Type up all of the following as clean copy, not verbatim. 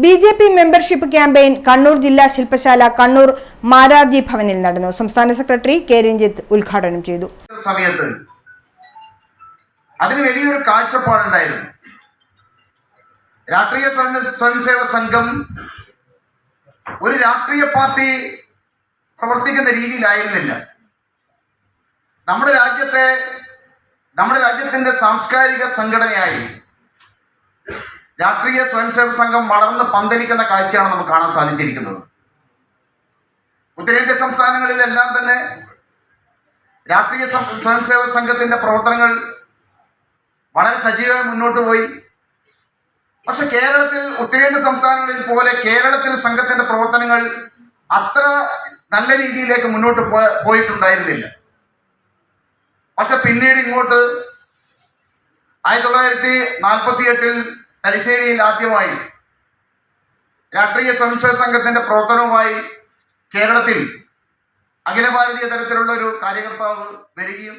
BJP membership campaign Kannur ജില്ലാ ശില്പശാല കണ്ണൂർ മാരാർജി ഭവനിൽ നടന്നു. സംസ്ഥാന സെക്രട്ടറി കെ രഞ്ജിത്ത് ഉദ്ഘാടനം ചെയ്തു. സമയത്ത് അതിന് വലിയൊരു കാഴ്ചപ്പാടുണ്ടായിരുന്നു. രാഷ്ട്രീയ സ്വയംസേവക സംഘം ഒരു രാഷ്ട്രീയ പാർട്ടി പ്രവർത്തിക്കുന്ന രീതിയിലായിരുന്നില്ല. നമ്മുടെ രാജ്യത്തിന്റെ സാംസ്കാരിക സംഘടനയായി രാഷ്ട്രീയ സ്വയംസേവക സംഘം വളർന്ന് പന്തലിക്കുന്ന കാഴ്ചയാണ് നമുക്ക് കാണാൻ സാധിച്ചിരിക്കുന്നത്. ഉത്തരേന്ത്യ സംസ്ഥാനങ്ങളിലെല്ലാം തന്നെ രാഷ്ട്രീയ സ്വയംസേവക സംഘത്തിന്റെ പ്രവർത്തനങ്ങൾ വളരെ സജീവമായി മുന്നോട്ട് പോയി. പക്ഷെ കേരളത്തിൽ ഉത്തരേന്ത്യ സംസ്ഥാനങ്ങളിൽ പോലെ കേരളത്തിൽ സംഘത്തിന്റെ പ്രവർത്തനങ്ങൾ അത്ര നല്ല രീതിയിലേക്ക് മുന്നോട്ട് പോയിട്ടുണ്ടായിരുന്നില്ല. പക്ഷെ പിന്നീട് ഇങ്ങോട്ട് 1948 തലശ്ശേരിയിൽ ആദ്യമായി രാഷ്ട്രീയ സ്വയംസേവക സംഘത്തിന്റെ പ്രവർത്തനവുമായി കേരളത്തിൽ അഖില ഭാരതീയ തലത്തിലുള്ള ഒരു കാര്യകർത്താവ് വരികയും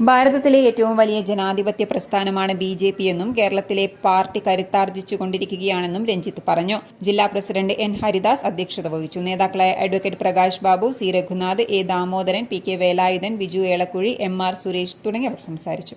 ഭാരതത്തിലെ ഏറ്റവും വലിയ ജനാധിപത്യ പ്രസ്ഥാനമാണ് BJP എന്നും കേരളത്തിലെ പാർട്ടി കരുത്താർജിച്ചുകൊണ്ടിരിക്കുകയാണെന്നും രഞ്ജിത്ത് പറഞ്ഞു. ജില്ലാ പ്രസിഡന്റ് N ഹരിദാസ് അധ്യക്ഷത വഹിച്ചു. നേതാക്കളായ advocate Prakash Babu, C Raghunath, A Damodaran, PK Velayudhan, Biju Elakkuzhi, MR Suresh തുടങ്ങിയവർ സംസാരിച്ചു.